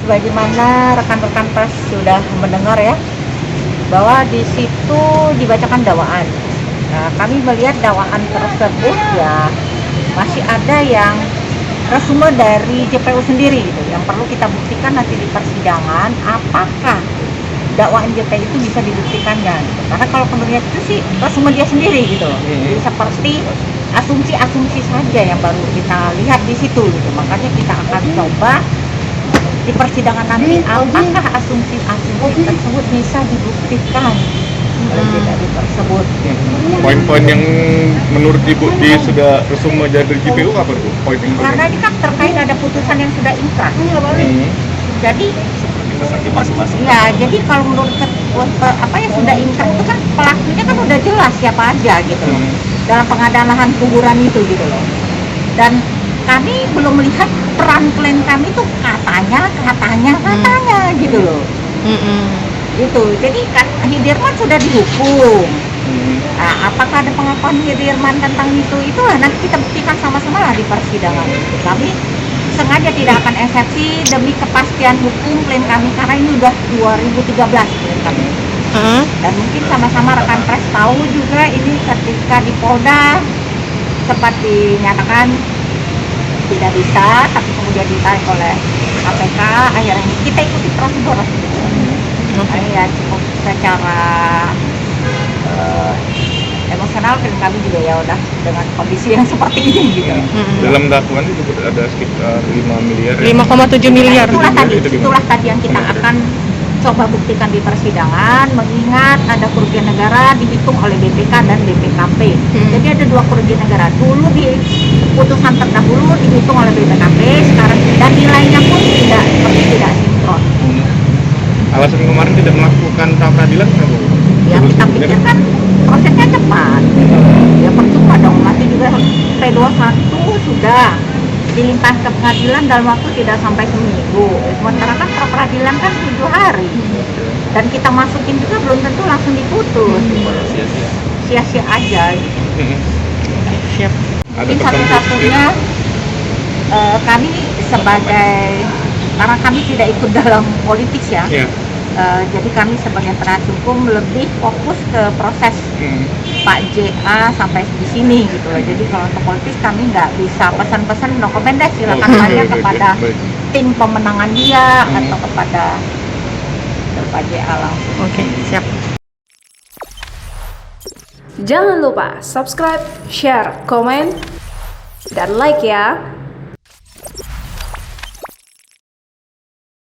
Sebagaimana rekan-rekan pers sudah mendengar ya, bahwa di situ dibacakan dakwaan. Nah, kami melihat dakwaan tersebut ya masih ada yang resume dari JPU sendiri gitu. Yang perlu kita buktikan nanti di persidangan, apakah dakwaan JPU itu bisa dibuktikan kan? Karena kalau menurut itu sih resume dia sendiri gitu. Jadi seperti asumsi-asumsi saja yang baru kita lihat di situ gitu. Makanya kita akan coba di persidangan nanti apakah asumsi-asumsi tersebut bisa dibuktikan oleh JPU tersebut. Poin-poin yang menurut Ibu sudah resume dari JPU apa tuh? Poin-poin Karena ini kan terkait ada putusan yang sudah inkrah. Jadi masing-masing. ya, jadi kalau menurut apa yang sudah inkrah itu kan pelakunya kan udah jelas siapa aja gitu loh. Dalam pengadaan lahan kuburan itu gitu loh. Dan kami belum melihat peran klien kami tuh katanya gitu loh. Itu jadi kan Hidirman sudah dihukum. Nah, apakah ada pengakuan Hidirman tentang itu lah nanti kita buktikan sama-sama lah di persidangan. Kami sengaja tidak akan eksepsi demi kepastian hukum klien kami karena ini udah 2013 klien kami. Dan mungkin sama-sama rekan pers tahu juga ini ketika di Polda sempat dinyatakan tidak bisa, tapi kemudian ditarik oleh KPK. Akhirnya kita ikuti prosedur. Ya cukup secara emosional kan kami juga ya udah dengan kondisi yang seperti ini gitu. Dalam dakwaan itu ada sekitar 5 miliar. 5,7 miliar. Itulah tadi yang kita akan coba buktikan di persidangan, mengingat ada kerugian negara dihitung oleh BPK dan BPKP. Jadi ada dua kerugian negara. Dulu di putusan terdahulu dihitung oleh BPKP, sekarang dan nilainya pun tidak sinkron. Alasan kemarin tidak melakukan pra peradilan kenapa? Ya kita pikir kan prosesnya cepat. Ya percuma dong, nanti juga P21 sudah dilimpah ke pengadilan dalam waktu tidak sampai seminggu. Sementara kan pra peradilan kan 7 hari. Dan kita masukin juga belum tentu langsung diputus. Sia-sia aja. Siap. Mungkin satu-satunya kami sebagai, karena kami tidak ikut dalam politik ya. Jadi kami sebagai penasihat hukum lebih fokus ke proses Pak JA sampai di sini gitu loh. Jadi kalau untuk politis kami nggak bisa pesan-pesan, no comment deh, silakan tanya kepada tim pemenangan dia atau kepada Pak JA langsung. Oke, siap. Jangan lupa subscribe, share, komen, dan like ya.